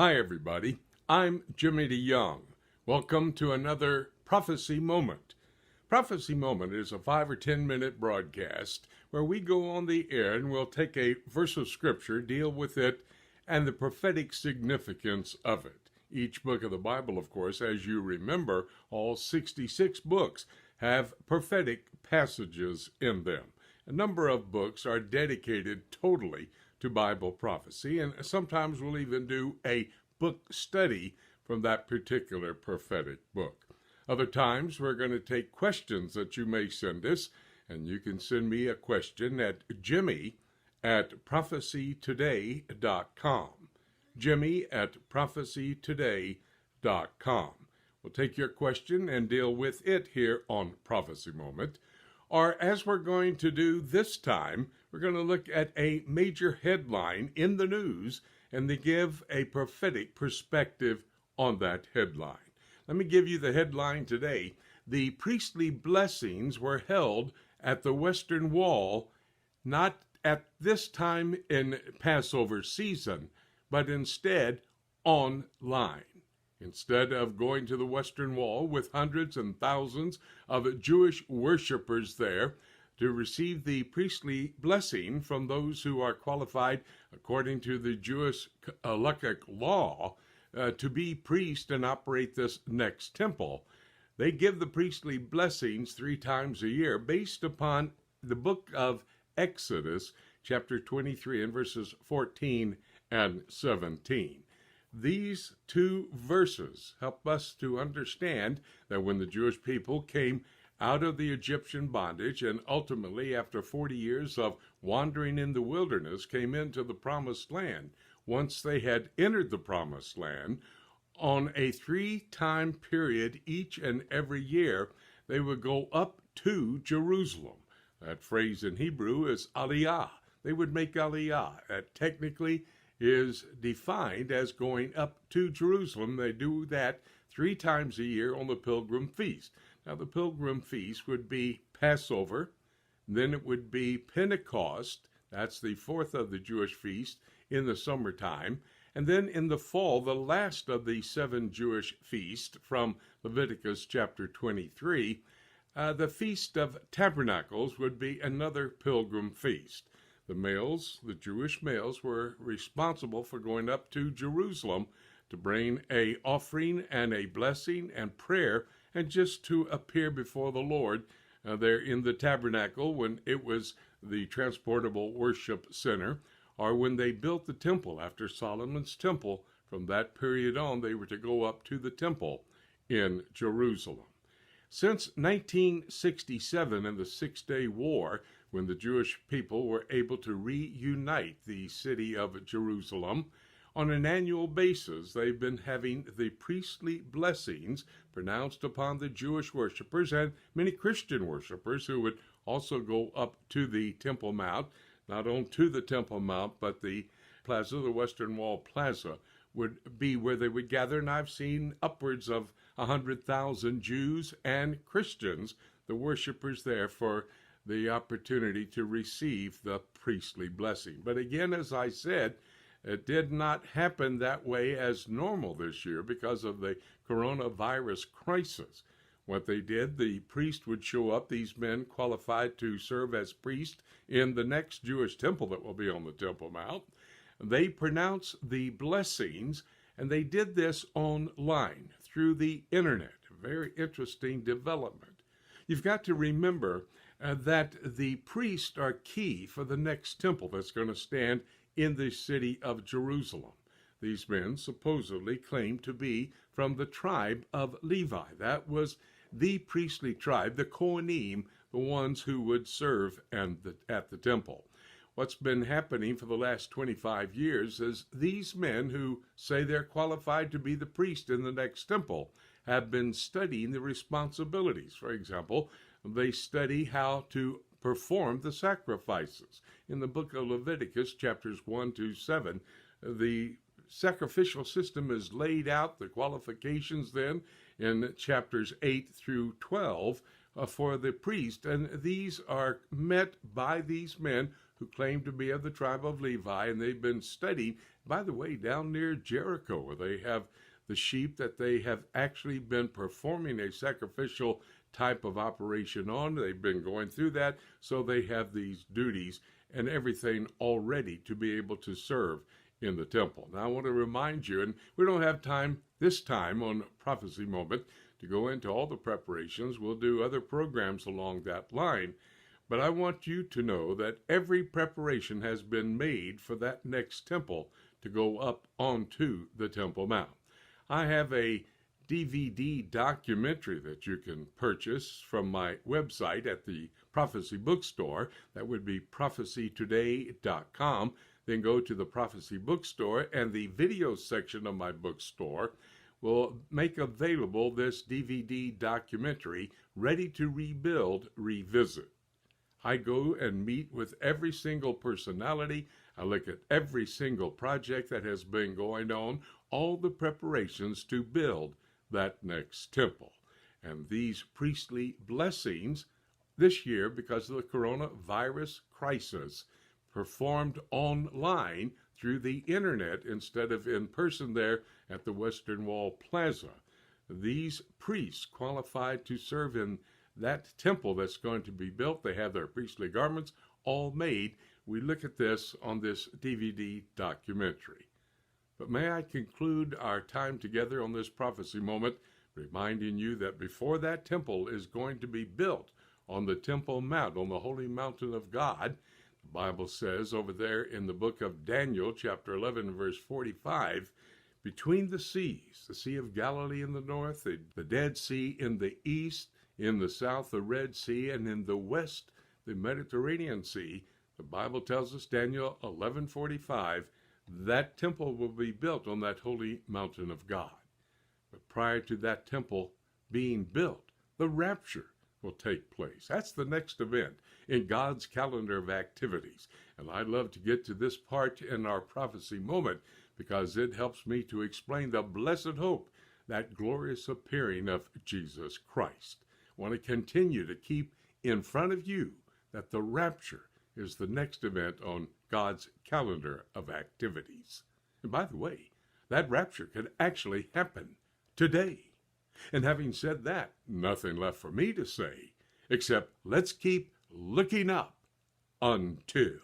Hi, everybody. I'm Jimmy DeYoung. Welcome to another Prophecy Moment. Prophecy Moment is a 5 or 10 minute broadcast where we go on the air and we'll take a verse of Scripture, deal with it, and the prophetic significance of it. Each book of the Bible, of course, as you remember, all 66 books have prophetic passages in them. A number of books are dedicated totally to Bible prophecy, and sometimes we'll even do a book study from that particular prophetic book. Other times we're going to take questions that you may send us, and you can send me a question at jimmy@prophecytoday.com. jimmy@prophecytoday.com. We'll take your question and deal with it here on Prophecy Moment. Or as we're going to do this time, we're going to look at a major headline in the news and to give a prophetic perspective on that headline. Let me give you the headline today. The priestly blessings were held at the Western Wall, not at this time in Passover season, but instead online. Instead of going to the Western Wall with hundreds and thousands of Jewish worshipers there to receive the priestly blessing from those who are qualified according to the Jewish halakhic law to be priest and operate this next temple, they give the priestly blessings 3 times a year based upon the book of Exodus, chapter 23, and verses 14 and 17. These 2 verses help us to understand that when the Jewish people came out of the Egyptian bondage and ultimately, after 40 years of wandering in the wilderness, came into the promised land, once they had entered the promised land, on a 3-time period each and every year, they would go up to Jerusalem. That phrase in Hebrew is aliyah. They would make aliyah. That technically is defined as going up to Jerusalem. They do that 3 times a year on the Pilgrim Feast. Now, the Pilgrim Feast would be Passover, then it would be Pentecost. That's the 4th of the Jewish feast in the summertime. And then in the fall, the last of the 7 Jewish feasts from Leviticus chapter 23, the Feast of Tabernacles would be another pilgrim feast. The males, the Jewish males, were responsible for going up to Jerusalem to bring a offering and a blessing and prayer and just to appear before the Lord there in the tabernacle when it was the transportable worship center, or when they built the temple after Solomon's temple. From that period on, they were to go up to the temple in Jerusalem. Since 1967 and the 6-Day War, when the Jewish people were able to reunite the city of Jerusalem, on an annual basis, they've been having the priestly blessings pronounced upon the Jewish worshipers and many Christian worshipers who would also go up to the Temple Mount, not only to the Temple Mount, but the plaza, the Western Wall Plaza, would be where they would gather, and I've seen upwards of 100,000 Jews and Christians, the worshipers there, for the opportunity to receive the priestly blessing. But again, as I said, it did not happen that way as normal this year because of the coronavirus crisis. What they did, the priest would show up, these men qualified to serve as priests in the next Jewish temple that will be on the Temple Mount. They pronounce the blessings, and they did this online through the internet. A very interesting development. You've got to remember that the priests are key for the next temple that's going to stand in the city of Jerusalem. These men supposedly claim to be from the tribe of Levi. That was the priestly tribe, the Kohanim, the ones who would serve at the temple. What's been happening for the last 25 years is these men who say they're qualified to be the priest in the next temple have been studying the responsibilities. For example, they study how to perform the sacrifices. In the book of Leviticus, chapters 1 to 7, the sacrificial system is laid out, the qualifications then, in chapters 8 through 12 for the priest. And these are met by these men who claim to be of the tribe of Levi, and they've been studying, by the way, down near Jericho, where they have the sheep that they have actually been performing a sacrificial type of operation on. They've been going through that, so they have these duties and everything already to be able to serve in the temple. Now, I want to remind you, and we don't have time this time on Prophecy Moment to go into all the preparations. We'll do other programs along that line. But I want you to know that every preparation has been made for that next temple to go up onto the Temple Mount. I have a DVD documentary that you can purchase from my website at the Prophecy Bookstore. That would be prophecytoday.com. Then go to the Prophecy Bookstore, and the video section of my bookstore will make available this DVD documentary, Ready to Rebuild, Revisit. I go and meet with every single personality. I look at every single project that has been going on, all the preparations to build that next temple. And these priestly blessings this year, because of the coronavirus crisis, performed online through the internet instead of in person there at the Western Wall Plaza. These priests qualified to serve in that temple that's going to be built. They have their priestly garments all made. We look at this on this DVD documentary. But may I conclude our time together on this prophecy moment, reminding you that before that temple is going to be built on the Temple Mount, on the holy mountain of God, the Bible says over there in the book of Daniel, chapter 11, verse 45, between the seas, the Sea of Galilee in the north, the Dead Sea in the east, in the south, the Red Sea, and in the west, the Mediterranean Sea, the Bible tells us, Daniel 11:45, that temple will be built on that holy mountain of God. But prior to that temple being built, the rapture will take place. That's the next event in God's calendar of activities. And I'd love to get to this part in our prophecy moment because it helps me to explain the blessed hope, that glorious appearing of Jesus Christ. I want to continue to keep in front of you that the rapture is the next event on God's calendar of activities. And by the way, that rapture could actually happen today. And having said that, nothing left for me to say except let's keep looking up until